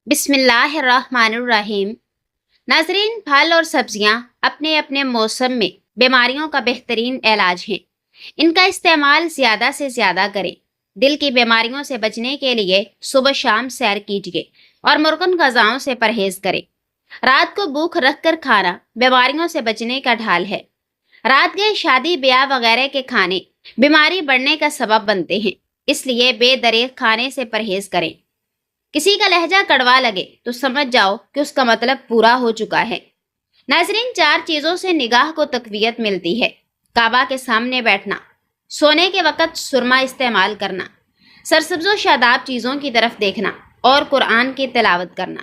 بسم اللہ الرحمن الرحیم۔ ناظرین، پھل اور سبزیاں اپنے اپنے موسم میں بیماریوں کا بہترین علاج ہیں۔ ان کا استعمال زیادہ سے زیادہ کریں۔ دل کی بیماریوں سے بچنے کے لیے صبح شام سیر کیجیے اور مرغن غذاؤں سے پرہیز کریں۔ رات کو بھوک رکھ کر کھانا بیماریوں سے بچنے کا ڈھال ہے۔ رات گئے شادی بیاہ وغیرہ کے کھانے بیماری بڑھنے کا سبب بنتے ہیں، اس لیے بے دریغ کھانے سے پرہیز کریں۔ کسی کا لہجہ کڑوا لگے تو سمجھ جاؤ کہ اس کا مطلب پورا ہو چکا ہے۔ ناظرین، 4 چیزوں سے نگاہ کو تقویت ملتی ہے: کعبہ کے سامنے بیٹھنا، سونے کے وقت سرما استعمال کرنا، سرسبز و شاداب چیزوں کی طرف دیکھنا اور قرآن کی تلاوت کرنا۔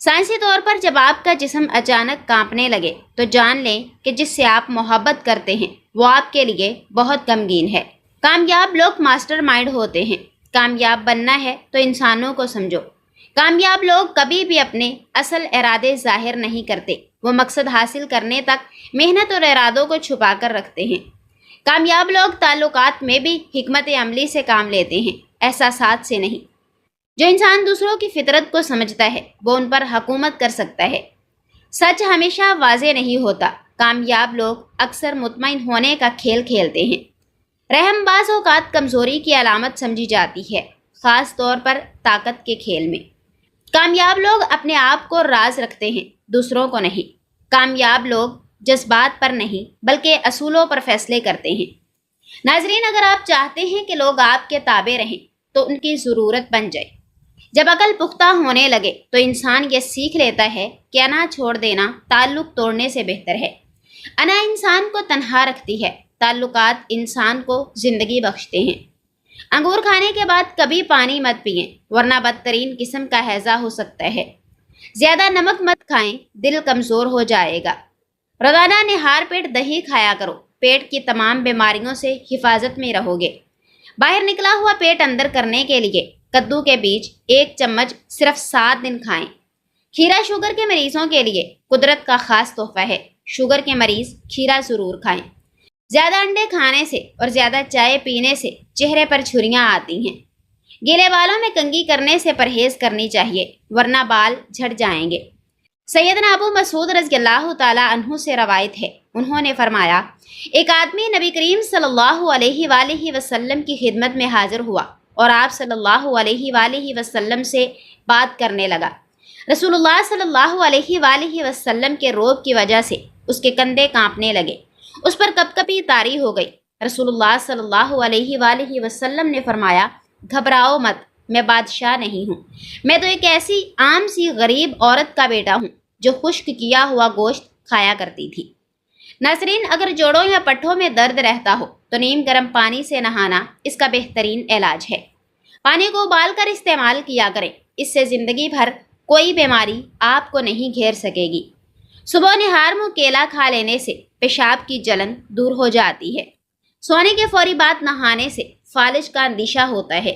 سائنسی طور پر جب آپ کا جسم اچانک کانپنے لگے تو جان لیں کہ جس سے آپ محبت کرتے ہیں وہ آپ کے لیے بہت غمگین ہے۔ کامیاب لوگ ماسٹر مائنڈ ہوتے ہیں۔ کامیاب بننا ہے تو انسانوں کو سمجھو۔ کامیاب لوگ کبھی بھی اپنے اصل ارادے ظاہر نہیں کرتے، وہ مقصد حاصل کرنے تک محنت اور ارادوں کو چھپا کر رکھتے ہیں۔ کامیاب لوگ تعلقات میں بھی حکمت عملی سے کام لیتے ہیں، احساسات سے نہیں۔ جو انسان دوسروں کی فطرت کو سمجھتا ہے وہ ان پر حکومت کر سکتا ہے۔ سچ ہمیشہ واضح نہیں ہوتا۔ کامیاب لوگ اکثر مطمئن ہونے کا کھیل کھیلتے ہیں۔ رحم بعض اوقات کمزوری کی علامت سمجھی جاتی ہے، خاص طور پر طاقت کے کھیل میں۔ کامیاب لوگ اپنے آپ کو راز رکھتے ہیں، دوسروں کو نہیں۔ کامیاب لوگ جذبات پر نہیں بلکہ اصولوں پر فیصلے کرتے ہیں۔ ناظرین، اگر آپ چاہتے ہیں کہ لوگ آپ کے تابع رہیں تو ان کی ضرورت بن جائے۔ جب عقل پختہ ہونے لگے تو انسان یہ سیکھ لیتا ہے کہ انا چھوڑ دینا تعلق توڑنے سے بہتر ہے۔ انا انسان کو تنہا رکھتی ہے، تعلقات انسان کو زندگی بخشتے ہیں۔ انگور کھانے کے بعد کبھی پانی مت پئیں ورنہ بدترین قسم کا ہیضہ ہو سکتا ہے۔ زیادہ نمک مت کھائیں، دل کمزور ہو جائے گا۔ روزانہ نہار پیٹ دہی کھایا کرو، پیٹ کی تمام بیماریوں سے حفاظت میں رہو گے۔ باہر نکلا ہوا پیٹ اندر کرنے کے لیے کدو کے بیج 1 چمچ صرف 7 دن کھائیں۔ کھیرا شوگر کے مریضوں کے لیے قدرت کا خاص تحفہ ہے۔ شوگر کے مریض کھیرا ضرور کھائیں۔ زیادہ انڈے کھانے سے اور زیادہ چائے پینے سے چہرے پر جھریاں آتی ہیں۔ گیلے بالوں میں کنگھی کرنے سے پرہیز کرنی چاہیے ورنہ بال جھڑ جائیں گے۔ سیدنا ابو مسعود رضی اللہ تعالی عنہ سے روایت ہے، انہوں نے فرمایا، ایک آدمی نبی کریم صلی اللہ علیہ وآلہ وسلم کی خدمت میں حاضر ہوا اور آپ صلی اللہ علیہ وآلہ وسلم سے بات کرنے لگا۔ رسول اللہ صلی اللہ علیہ وآلہ وسلم کے روب کی وجہ سے اس کے کندھے کانپنے لگے، اس پر کپ کپی طاری ہو گئی۔ رسول اللہ صلی اللہ علیہ وآلہ وسلم نے فرمایا، گھبراؤ مت، میں بادشاہ نہیں ہوں، میں تو ایک ایسی عام سی غریب عورت کا بیٹا ہوں جو خشک کیا ہوا گوشت کھایا کرتی تھی۔ ناظرین، اگر جوڑوں یا پٹھوں میں درد رہتا ہو تو نیم گرم پانی سے نہانا اس کا بہترین علاج ہے۔ پانی کو ابال کر استعمال کیا کریں، اس سے زندگی بھر کوئی بیماری آپ کو نہیں گھیر سکے گی۔ صبح نہار منہ کیلا کھا لینے سے پیشاب کی جلن دور ہو جاتی ہے۔ سونے کے فوری بعد نہانے سے فالج کا اندیشہ ہوتا ہے۔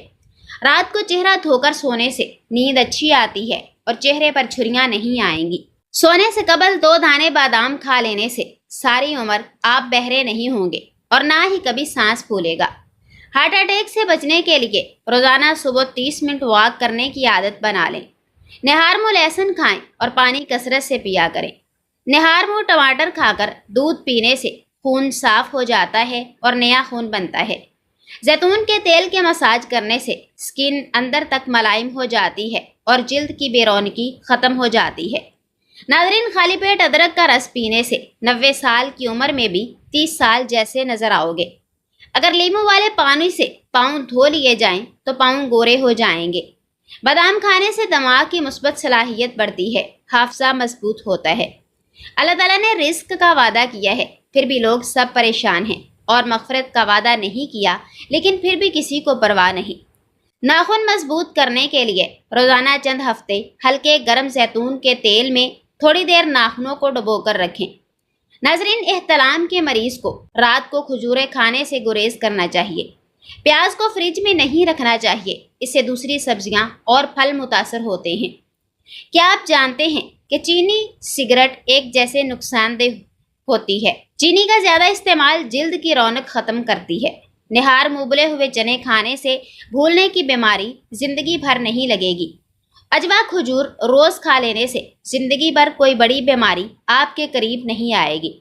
رات کو چہرہ دھو کر سونے سے نیند اچھی آتی ہے اور چہرے پر جھریاں نہیں آئیں گی۔ سونے سے قبل 2 دانے بادام کھا لینے سے ساری عمر آپ بہرے نہیں ہوں گے اور نہ ہی کبھی سانس پھولے گا۔ ہارٹ اٹیک سے بچنے کے لیے روزانہ صبح 30 منٹ واک کرنے کی عادت بنا لیں۔ نہار منہ لہسن کھائیں اور پانی کثرت سے پیا کریں۔ نہار منہ ٹماٹر کھا کر دودھ پینے سے خون صاف ہو جاتا ہے اور نیا خون بنتا ہے۔ زیتون کے تیل کے مساج کرنے سے سکن اندر تک ملائم ہو جاتی ہے اور جلد کی بے رونقی ختم ہو جاتی ہے۔ ناظرین، خالی پیٹ ادرک کا رس پینے سے 90 سال کی عمر میں بھی 30 سال جیسے نظر آؤ گے۔ اگر لیمو والے پانی سے پاؤں دھو لیے جائیں تو پاؤں گورے ہو جائیں گے۔ بادام کھانے سے دماغ کی مثبت صلاحیت بڑھتی ہے، حافظہ مضبوط ہوتا ہے۔ اللہ تعالیٰ نے رزق کا وعدہ کیا ہے، پھر بھی لوگ سب پریشان ہیں، اور مغفرت کا وعدہ نہیں کیا لیکن پھر بھی کسی کو پرواہ نہیں۔ ناخن مضبوط کرنے کے لیے روزانہ چند ہفتے ہلکے گرم زیتون کے تیل میں تھوڑی دیر ناخنوں کو ڈبو کر رکھیں۔ ناظرین، احتلام کے مریض کو رات کو کھجوریں کھانے سے گریز کرنا چاہیے۔ پیاز کو فریج میں نہیں رکھنا چاہیے، اس سے دوسری سبزیاں اور پھل متاثر ہوتے ہیں۔ کیا آپ جانتے ہیں کہ چینی سگریٹ ایک جیسے نقصان دہ ہوتی ہے؟ چینی کا زیادہ استعمال جلد کی رونق ختم کرتی ہے۔ نہار منہ ابلے ہوئے چنے کھانے سے بھولنے کی بیماری زندگی بھر نہیں لگے گی۔ اجوا کھجور روز کھا لینے سے زندگی بھر کوئی بڑی بیماری آپ کے قریب نہیں آئے گی۔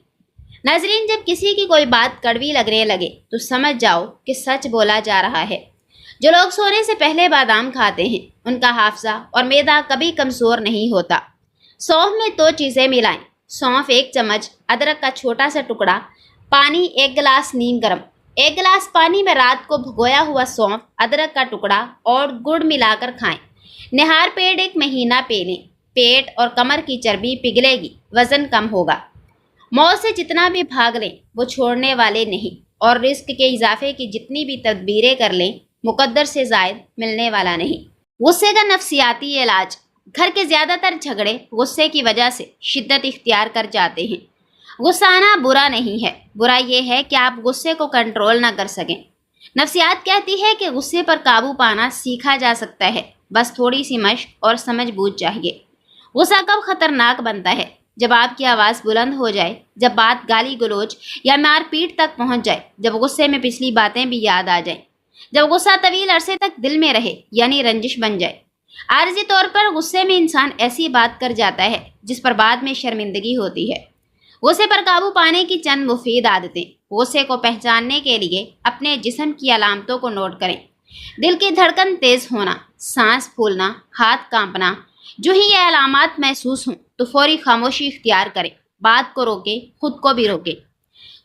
ناظرین، جب کسی کی کوئی بات کڑوی لگنے لگے تو سمجھ جاؤ کہ سچ بولا جا رہا ہے۔ جو لوگ سونے سے پہلے بادام کھاتے ہیں ان کا حافظہ اور معدہ کبھی کمزور نہیں ہوتا۔ سونف میں 2 چیزیں ملائیں: سونف 1 چمچ، ادرک کا چھوٹا سا ٹکڑا، پانی 1 گلاس نیم گرم۔ 1 گلاس پانی میں رات کو بھگویا ہوا سونف، ادرک کا ٹکڑا اور گڑ ملا کر کھائیں۔ نہار پیٹ 1 مہینہ پی لیں۔ پیٹ اور کمر کی چربی پگھلے گی، وزن کم ہوگا۔ موت سے جتنا بھی بھاگ لیں وہ چھوڑنے والے نہیں، اور رزق کے اضافے کی جتنی بھی تدبیریں کر لیں مقدر سے زائد ملنے والا نہیں۔ غصے کا نفسیاتی علاج۔ گھر کے زیادہ تر جھگڑے غصے کی وجہ سے شدت اختیار کر جاتے ہیں۔ غصہ آنا برا نہیں ہے، برا یہ ہے کہ آپ غصے کو کنٹرول نہ کر سکیں۔ نفسیات کہتی ہے کہ غصے پر قابو پانا سیکھا جا سکتا ہے، بس تھوڑی سی مشق اور سمجھ بوجھ چاہیے۔ غصہ کب خطرناک بنتا ہے؟ جب آپ کی آواز بلند ہو جائے، جب بات گالی گلوچ یا مار پیٹ تک پہنچ جائے، جب غصے میں پچھلی باتیں بھی یاد آ جائیں، جب غصہ طویل عرصے تک دل میں رہے یعنی رنجش بن جائے۔ عارضی طور پر غصے میں انسان ایسی بات کر جاتا ہے جس پر بعد میں شرمندگی ہوتی ہے۔ غصے پر قابو پانے کی چند مفید عادتیں۔ غصے کو پہچاننے کے لیے اپنے جسم کی علامتوں کو نوٹ کریں۔ دل کی دھڑکن تیز ہونا، سانس پھولنا، ہاتھ کانپنا۔ جو ہی یہ علامات محسوس ہوں تو فوری خاموشی اختیار کریں، بات کو روکیں، خود کو بھی روکیں۔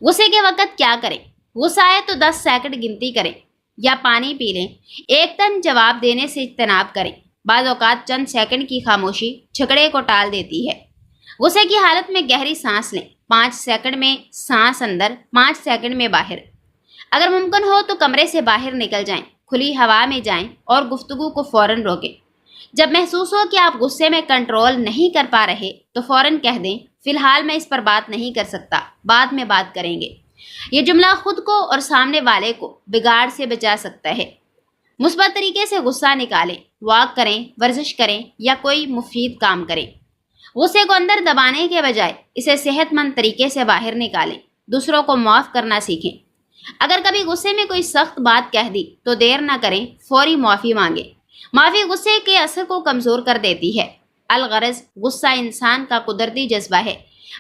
غصے کے وقت کیا کریں؟ غصہ آئے تو 10 سیکنڈ گنتی کریں یا پانی پی لیں۔ ایک دم جواب دینے سے اجتناب کریں۔ بعض اوقات چند سیکنڈ کی خاموشی جھگڑے کو ٹال دیتی ہے۔ غصے کی حالت میں گہری سانس لیں، 5 سیکنڈ میں سانس اندر، 5 سیکنڈ میں باہر۔ اگر ممکن ہو تو کمرے سے باہر نکل جائیں، کھلی ہوا میں جائیں اور گفتگو کو فوراً روکیں۔ جب محسوس ہو کہ آپ غصے میں کنٹرول نہیں کر پا رہے تو فوراً کہہ دیں، فی الحال میں اس پر بات نہیں کر سکتا، بعد میں بات کریں گے۔ یہ جملہ خود کو اور سامنے والے کو بگاڑ سے بچا سکتا ہے۔ مثبت طریقے سے غصہ نکالیں، واک کریں، ورزش کریں یا کوئی مفید کام کریں۔ غصے کو اندر دبانے کے بجائے اسے صحت مند طریقے سے باہر نکالیں۔ دوسروں کو معاف کرنا سیکھیں۔ اگر کبھی غصے میں کوئی سخت بات کہہ دی تو دیر نہ کریں، فوری معافی مانگیں۔ معافی غصے کے اثر کو کمزور کر دیتی ہے۔ الغرض غصہ انسان کا قدرتی جذبہ ہے،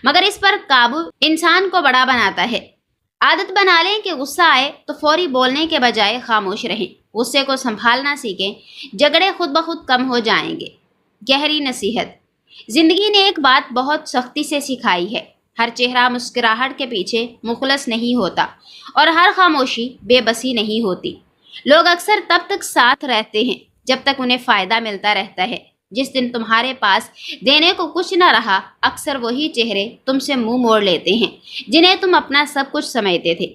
مگر اس پر قابو انسان کو بڑا بناتا ہے۔ عادت بنا لیں کہ غصہ آئے تو فوری بولنے کے بجائے خاموش رہیں۔ غصے کو سنبھالنا سیکھیں، جھگڑے خود بخود کم ہو جائیں گے۔ گہری نصیحت۔ زندگی نے ایک بات بہت سختی سے سکھائی ہے: ہر چہرہ مسکراہٹ کے پیچھے مخلص نہیں ہوتا، اور ہر خاموشی بے بسی نہیں ہوتی۔ لوگ اکثر تب تک ساتھ رہتے ہیں جب تک انہیں فائدہ ملتا رہتا ہے۔ جس دن تمہارے پاس دینے کو کچھ نہ رہا، اکثر وہی چہرے تم سے منہ موڑ لیتے ہیں جنہیں تم اپنا سب کچھ سمجھتے تھے۔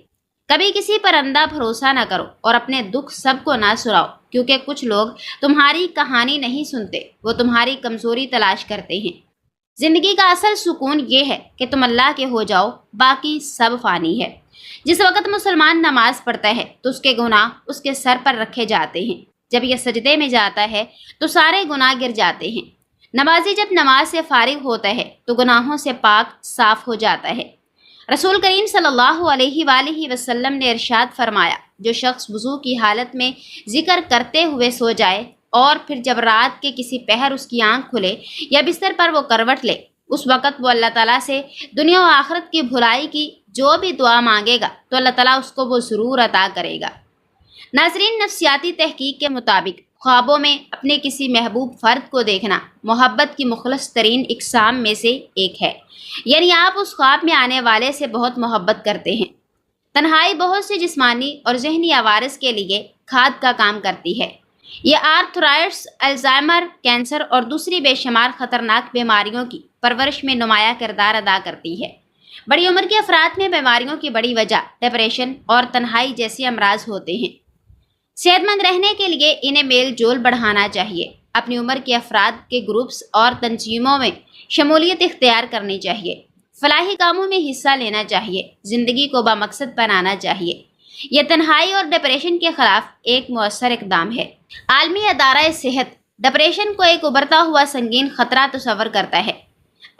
کبھی کسی پر اندھا بھروسہ نہ کرو اور اپنے دکھ سب کو نہ سناؤ، کیونکہ کچھ لوگ تمہاری کہانی نہیں سنتے، وہ تمہاری کمزوری تلاش کرتے ہیں۔ زندگی کا اصل سکون یہ ہے کہ تم اللہ کے ہو جاؤ، باقی سب فانی ہے۔ جس وقت مسلمان نماز پڑھتا ہے تو اس کے گناہ اس کے سر پر رکھے جاتے ہیں۔ جب یہ سجدے میں جاتا ہے تو سارے گناہ گر جاتے ہیں۔ نمازی جب نماز سے فارغ ہوتا ہے تو گناہوں سے پاک صاف ہو جاتا ہے۔ رسول کریم صلی اللہ علیہ وآلہ وسلم نے ارشاد فرمایا: جو شخص وضو کی حالت میں ذکر کرتے ہوئے سو جائے اور پھر جب رات کے کسی پہر اس کی آنکھ کھلے یا بستر پر وہ کروٹ لے، اس وقت وہ اللہ تعالیٰ سے دنیا و آخرت کی بھلائی کی جو بھی دعا مانگے گا تو اللہ تعالیٰ اس کو وہ ضرور عطا کرے گا۔ ناظرین، نفسیاتی تحقیق کے مطابق خوابوں میں اپنے کسی محبوب فرد کو دیکھنا محبت کی مخلص ترین اقسام میں سے ایک ہے، یعنی آپ اس خواب میں آنے والے سے بہت محبت کرتے ہیں۔ تنہائی بہت سے جسمانی اور ذہنی عوارض کے لیے کھاد کا کام کرتی ہے۔ یہ آرتھرائٹس، الزائمر، کینسر اور دوسری بے شمار خطرناک بیماریوں کی پرورش میں نمایاں کردار ادا کرتی ہے۔ بڑی عمر کے افراد میں بیماریوں کی بڑی وجہ ڈپریشن اور تنہائی جیسی امراض ہوتے ہیں۔ صحت مند رہنے کے لیے انہیں میل جول بڑھانا چاہیے، اپنی عمر کے افراد کے گروپس اور تنظیموں میں شمولیت اختیار کرنی چاہیے، فلاحی کاموں میں حصہ لینا چاہیے، زندگی کو بامقصد بنانا چاہیے۔ یہ تنہائی اور ڈپریشن کے خلاف ایک مؤثر اقدام ہے۔ عالمی ادارہ صحت ڈپریشن کو ایک ابھرتا ہوا سنگین خطرہ تصور کرتا ہے۔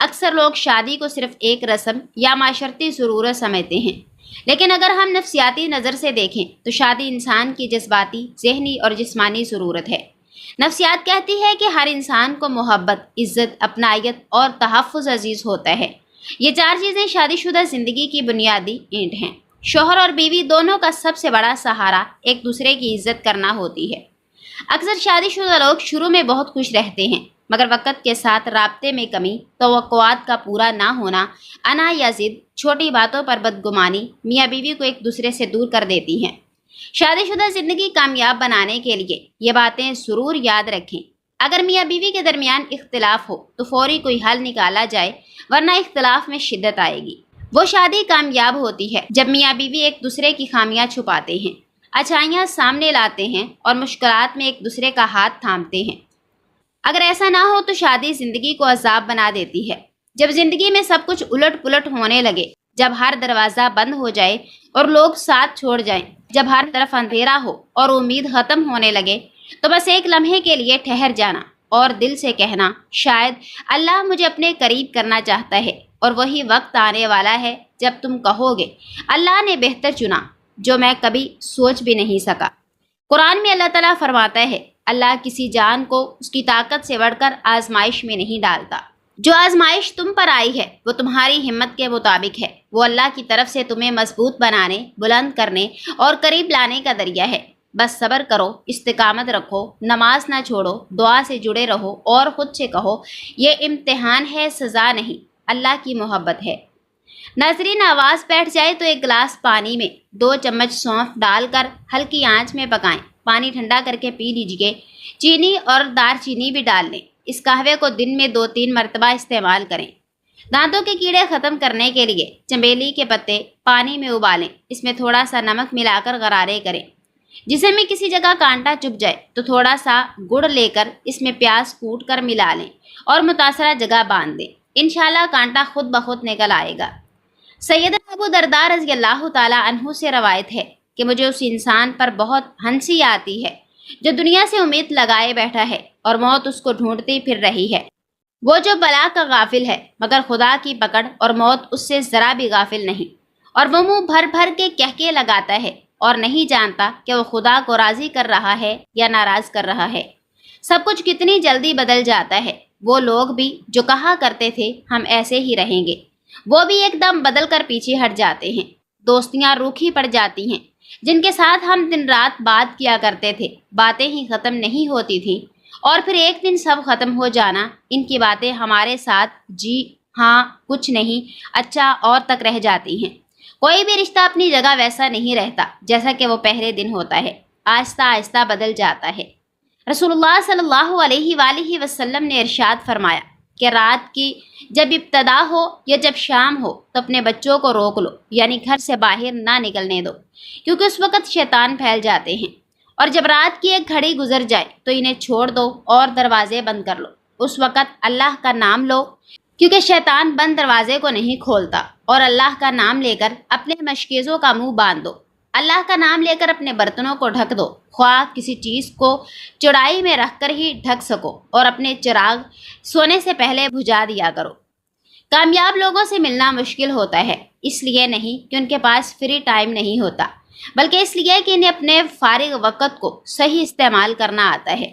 اکثر لوگ شادی کو صرف ایک رسم یا معاشرتی ضرورت سمجھتے ہیں، لیکن اگر ہم نفسیاتی نظر سے دیکھیں تو شادی انسان کی جذباتی، ذہنی اور جسمانی ضرورت ہے۔ نفسیات کہتی ہے کہ ہر انسان کو محبت، عزت، اپنائیت اور تحفظ عزیز ہوتا ہے۔ یہ چار چیزیں شادی شدہ زندگی کی بنیادی اینٹ ہیں۔ شوہر اور بیوی دونوں کا سب سے بڑا سہارا ایک دوسرے کی عزت کرنا ہوتی ہے۔ اکثر شادی شدہ لوگ شروع میں بہت خوش رہتے ہیں، مگر وقت کے ساتھ رابطے میں کمی، توقعات کا پورا نہ ہونا، انا یا ضد، چھوٹی باتوں پر بدگمانی میاں بیوی کو ایک دوسرے سے دور کر دیتی ہیں۔ شادی شدہ زندگی کامیاب بنانے کے لیے یہ باتیں ضرور یاد رکھیں۔ اگر میاں بیوی کے درمیان اختلاف ہو تو فوری کوئی حل نکالا جائے، ورنہ اختلاف میں شدت آئے گی۔ وہ شادی کامیاب ہوتی ہے جب میاں بیوی ایک دوسرے کی خامیاں چھپاتے ہیں، اچھائیاں سامنے لاتے ہیں اور مشکلات میں ایک دوسرے کا ہاتھ تھامتے ہیں۔ اگر ایسا نہ ہو تو شادی زندگی کو عذاب بنا دیتی ہے۔ جب زندگی میں سب کچھ الٹ پلٹ ہونے لگے، جب ہر دروازہ بند ہو جائے اور لوگ ساتھ چھوڑ جائیں، جب ہر طرف اندھیرا ہو اور امید ختم ہونے لگے، تو بس ایک لمحے کے لیے ٹھہر جانا اور دل سے کہنا، شاید اللہ مجھے اپنے قریب کرنا چاہتا ہے، اور وہی وقت آنے والا ہے جب تم کہو گے اللہ نے بہتر چنا جو میں کبھی سوچ بھی نہیں سکا۔ قرآن میں اللہ تعالیٰ فرماتا ہے، اللہ کسی جان کو اس کی طاقت سے بڑھ کر آزمائش میں نہیں ڈالتا۔ جو آزمائش تم پر آئی ہے وہ تمہاری ہمت کے مطابق ہے۔ وہ اللہ کی طرف سے تمہیں مضبوط بنانے، بلند کرنے اور قریب لانے کا ذریعہ ہے۔ بس صبر کرو، استقامت رکھو، نماز نہ چھوڑو، دعا سے جڑے رہو اور خود سے کہو یہ امتحان ہے، سزا نہیں، اللہ کی محبت ہے۔ ناظرین، آواز بیٹھ جائے تو ایک گلاس پانی میں 2 چمچ سونف ڈال کر ہلکی آنچ میں پکائیں۔ پانی ٹھنڈا کر کے پی لیجیے۔ چینی اور دار چینی بھی ڈال لیں۔ اس قہوے کو دن میں 2-3 مرتبہ استعمال کریں۔ دانتوں کے کیڑے ختم کرنے کے لیے چمیلی کے پتے پانی میں ابالیں، اس میں تھوڑا سا نمک ملا کر غرارے کریں۔ جسم میں کسی جگہ کانٹا چبھ جائے تو تھوڑا سا گڑ لے کر اس میں پیاز کوٹ کر ملا لیں اور متاثرہ جگہ باندھ دیں، انشاءاللہ کانٹا خود بخود نکل آئے گا۔ سیدنا ابو درداء رضی اللہ تعالی عنہ سے روایت ہے کہ مجھے اس انسان پر بہت ہنسی آتی ہے جو دنیا سے امید لگائے بیٹھا ہے اور موت اس کو ڈھونڈتی پھر رہی ہے۔ وہ جو بلا کا غافل ہے مگر خدا کی پکڑ اور موت اس سے ذرا بھی غافل نہیں، اور وہ منہ بھر بھر کے کہکے لگاتا ہے اور نہیں جانتا کہ وہ خدا کو راضی کر رہا ہے یا ناراض کر رہا ہے۔ سب کچھ کتنی جلدی بدل جاتا ہے۔ وہ لوگ بھی جو کہا کرتے تھے ہم ایسے ہی رہیں گے، وہ بھی ایک دم بدل کر پیچھے ہٹ جاتے ہیں۔ دوستیاں روکھی پڑ جاتی ہیں۔ جن کے ساتھ ہم دن رات بات کیا کرتے تھے، باتیں ہی ختم نہیں ہوتی تھیں، اور پھر ایک دن سب ختم ہو جانا، ان کی باتیں ہمارے ساتھ جی ہاں کچھ نہیں اچھا اور تک رہ جاتی ہیں۔ کوئی بھی رشتہ اپنی جگہ ویسا نہیں رہتا جیسا کہ وہ پہلے دن ہوتا ہے، آہستہ آہستہ بدل جاتا ہے۔ رسول اللہ صلی اللہ علیہ وآلہ وسلم نے ارشاد فرمایا کہ رات کی جب ابتدا ہو یا جب شام ہو تو اپنے بچوں کو روک لو، یعنی گھر سے باہر نہ نکلنے دو، کیونکہ اس وقت شیطان پھیل جاتے ہیں۔ اور جب رات کی ایک گھڑی گزر جائے تو انہیں چھوڑ دو اور دروازے بند کر لو۔ اس وقت اللہ کا نام لو، کیونکہ شیطان بند دروازے کو نہیں کھولتا، اور اللہ کا نام لے کر اپنے مشکیزوں کا منہ باندھ دو۔ اللہ کا نام لے کر اپنے برتنوں کو ڈھک دو، خواہ کسی چیز کو چوڑائی میں رکھ کر ہی ڈھک سکو، اور اپنے چراغ سونے سے پہلے بجھا دیا کرو۔ کامیاب لوگوں سے ملنا مشکل ہوتا ہے، اس لیے نہیں کہ ان کے پاس فری ٹائم نہیں ہوتا، بلکہ اس لیے کہ انہیں اپنے فارغ وقت کو صحیح استعمال کرنا آتا ہے۔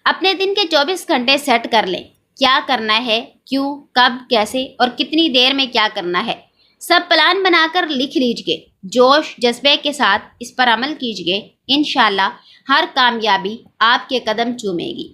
اپنے دن کے 24 گھنٹے سیٹ کر لیں، کیا کرنا ہے، کیوں، کب، کیسے اور کتنی دیر میں کیا کرنا ہے، سب پلان بنا کر لکھ لیجئے۔ جوش جذبے کے ساتھ اس پر عمل کیجئے، انشاءاللہ ہر کامیابی آپ کے قدم چومے گی۔